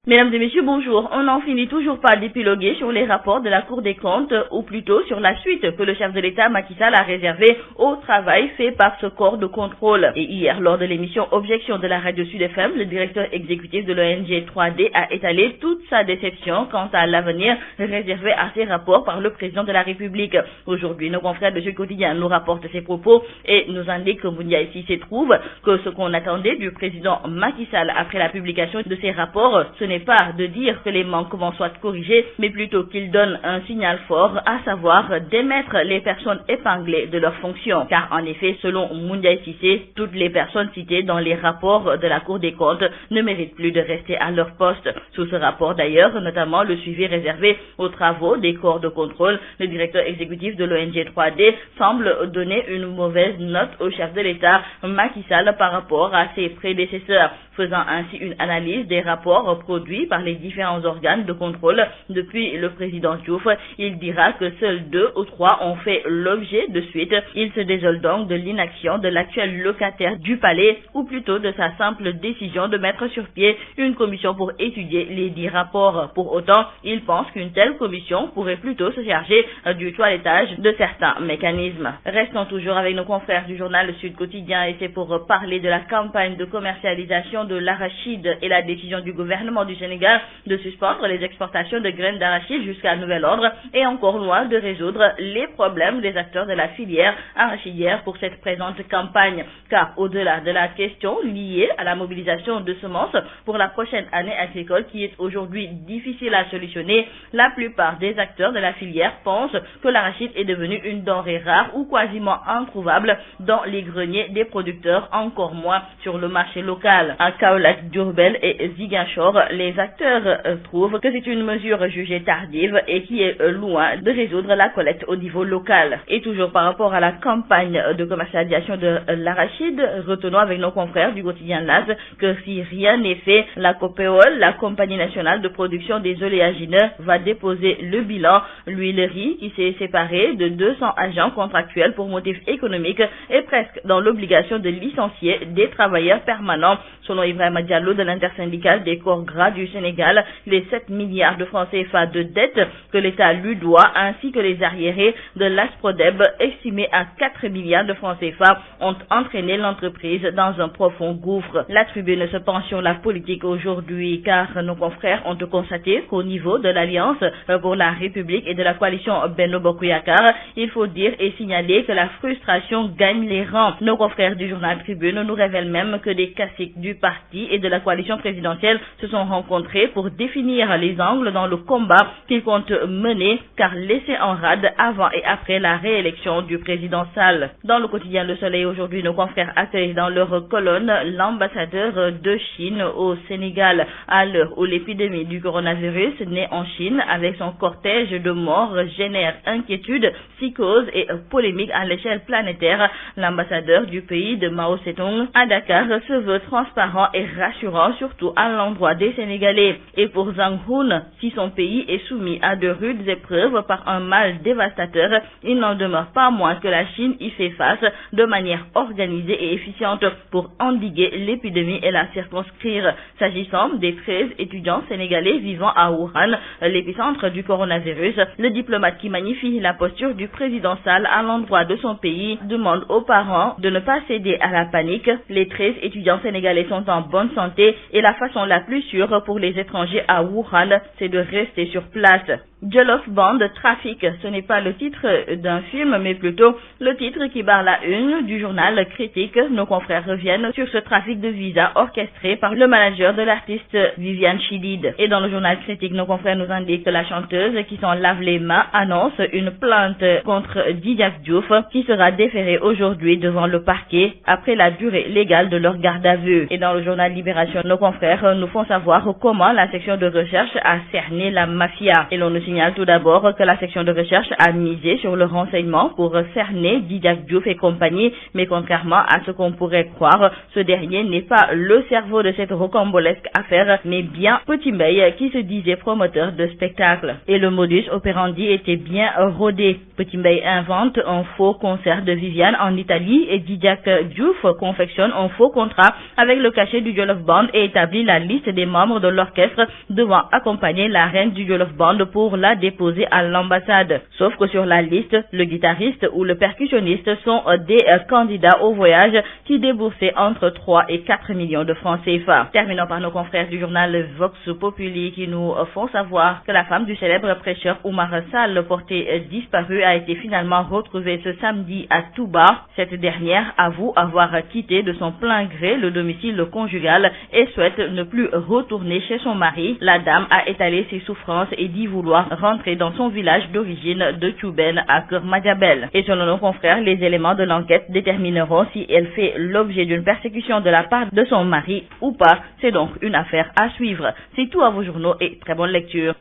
Mesdames et messieurs, bonjour. On n'en finit toujours pas d'épiloguer sur les rapports de la Cour des comptes, ou plutôt sur la suite que le chef de l'État, Macky Sall, a réservée au travail fait par ce corps de contrôle. Et hier, lors de l'émission Objection de la radio Sud FM, le directeur exécutif de l'ONG 3D a étalé toute sa déception quant à l'avenir réservé à ces rapports par le président de la République. Aujourd'hui, nos confrères de Sud Quotidien nous rapportent ces propos et nous indiquent que Moundia ici trouve que ce qu'on attendait du président Macky Sall après la publication de ces rapports, ce n'est pas de dire que les manquements soient corrigés, mais plutôt qu'il donne un signal fort, à savoir démettre les personnes épinglées de leurs fonctions. Car en effet, selon Moundia Cissé, toutes les personnes citées dans les rapports de la Cour des comptes ne méritent plus de rester à leur poste. Sous ce rapport d'ailleurs, notamment le suivi réservé aux travaux des corps de contrôle, le directeur exécutif de l'ONG 3D semble donner une mauvaise note au chef de l'État, Macky Sall, par rapport à ses prédécesseurs, faisant ainsi une analyse des rapports produits par les différents organes de contrôle depuis le président Diouf. Il dira que seuls 2 ou 3 ont fait l'objet de suite. Il se désole donc de l'inaction de l'actuel locataire du palais, ou plutôt de sa simple décision de mettre sur pied une commission pour étudier les 10 rapports. Pour autant, il pense qu'une telle commission pourrait plutôt se charger du toilettage de certains mécanismes. Restons toujours avec nos confrères du journal Sud Quotidien, et c'est pour parler de la campagne de commercialisation de l'arachide et la décision du gouvernement du Sénégal de suspendre les exportations de graines d'arachide jusqu'à nouvel ordre, et encore loin de résoudre les problèmes des acteurs de la filière arachidière pour cette présente campagne. Car au-delà de la question liée à la mobilisation de semences pour la prochaine année agricole qui est aujourd'hui difficile à solutionner, la plupart des acteurs de la filière pensent que l'arachide est devenu une denrée rare ou quasiment introuvable dans les greniers des producteurs, encore moins sur le marché local. À Kaolack, Diourbel et Ziguinchor, les acteurs trouvent que c'est une mesure jugée tardive et qui est loin de résoudre la collecte au niveau local. Et toujours par rapport à la campagne de commercialisation de l'arachide, retenons avec nos confrères du quotidien LAS que si rien n'est fait, la COPEOL, la compagnie nationale de production des oléagineux, va déposer le bilan. L'huilerie, qui s'est séparée de 200 agents contractuels pour motifs économiques, est presque dans l'obligation de licencier des travailleurs permanents. Selon Ibrahima Diallo de l'intersyndicale des corps gras du Sénégal, les 7 milliards de francs CFA de dettes que l'État lui doit, ainsi que les arriérés de l'Asprodeb estimés à 4 milliards de francs CFA, ont entraîné l'entreprise dans un profond gouffre. La tribune se penche sur la politique aujourd'hui, car nos confrères ont constaté qu'au niveau de l'Alliance pour la République et de la coalition Benno Bokk Yakaar, il faut dire et signaler que la frustration gagne les rangs. Nos confrères du journal Tribune nous révèlent même que des caciques du parti et de la coalition présidentielle se sont rencontrés pour définir les angles dans le combat qu'ils comptent mener, car laissés en rade avant et après la réélection du président Sall. Dans le quotidien Le Soleil aujourd'hui, nos confrères accueillent dans leur colonne l'ambassadeur de Chine au Sénégal. À l'heure où l'épidémie du coronavirus naît en Chine avec son cortège de morts génère inquiétude, psychose et polémique à l'échelle planétaire, l'ambassadeur du pays de Mao Tse-tung à Dakar se veut transparent et rassurant, surtout à l'endroit des Sénégalais. Et pour Zhang Hun, si son pays est soumis à de rudes épreuves par un mal dévastateur, il n'en demeure pas moins que la Chine y fait face de manière organisée et efficiente pour endiguer l'épidémie et la circonscrire. S'agissant des 13 étudiants sénégalais vivant à Wuhan, l'épicentre du coronavirus, le diplomate qui magnifie la posture du président Sall à l'endroit de son pays demande aux parents de ne pas céder à la panique. Les 13 étudiants sénégalais sont en bonne santé et la façon la plus sûre pour les étrangers à Wuhan, c'est de rester sur place. Jollof Band Trafic, ce n'est pas le titre d'un film, mais plutôt le titre qui barre la une du journal Critique. Nos confrères reviennent sur ce trafic de visas orchestré par le manager de l'artiste Viviane Chidid. Et dans le journal Critique, nos confrères nous indiquent que la chanteuse qui s'en lave les mains annonce une plainte contre Didiak Diouf qui sera déférée aujourd'hui devant le parquet après la durée légale de leur garde à vue. Et dans le journal Libération, nos confrères nous font savoir comment la section de recherche a cerné la mafia. Et l'on nous signale tout d'abord que la section de recherche a misé sur le renseignement pour cerner Didiak Diouf et compagnie, mais contrairement à ce qu'on pourrait croire, ce dernier n'est pas le cerveau de cette rocambolesque affaire, mais bien Petit Mbaye qui se disait promoteur de spectacle. Et le modus operandi était bien rodé. Petit Mbaye invente un faux concert de Viviane en Italie et Didiak Diouf confectionne un faux contrat avec le cachet détaché du Jollof Band et établi la liste des membres de l'orchestre devant accompagner la reine du Jollof Band pour la déposer à l'ambassade. Sauf que sur la liste, le guitariste ou le percussionniste sont des candidats au voyage qui déboursaient entre 3 et 4 millions de francs CFA. Terminons par nos confrères du journal Vox Populi qui nous font savoir que la femme du célèbre prêcheur Oumar Sall, portée disparue, a été finalement retrouvée ce samedi à Touba. Cette dernière avoue avoir quitté de son plein gré le domicile conjugal et souhaite ne plus retourner chez son mari. La dame a étalé ses souffrances et dit vouloir rentrer dans son village d'origine de Tchouben à Keur Madiabel. Et selon nos confrères, les éléments de l'enquête détermineront si elle fait l'objet d'une persécution de la part de son mari ou pas. C'est donc une affaire à suivre. C'est tout à vos journaux et très bonne lecture.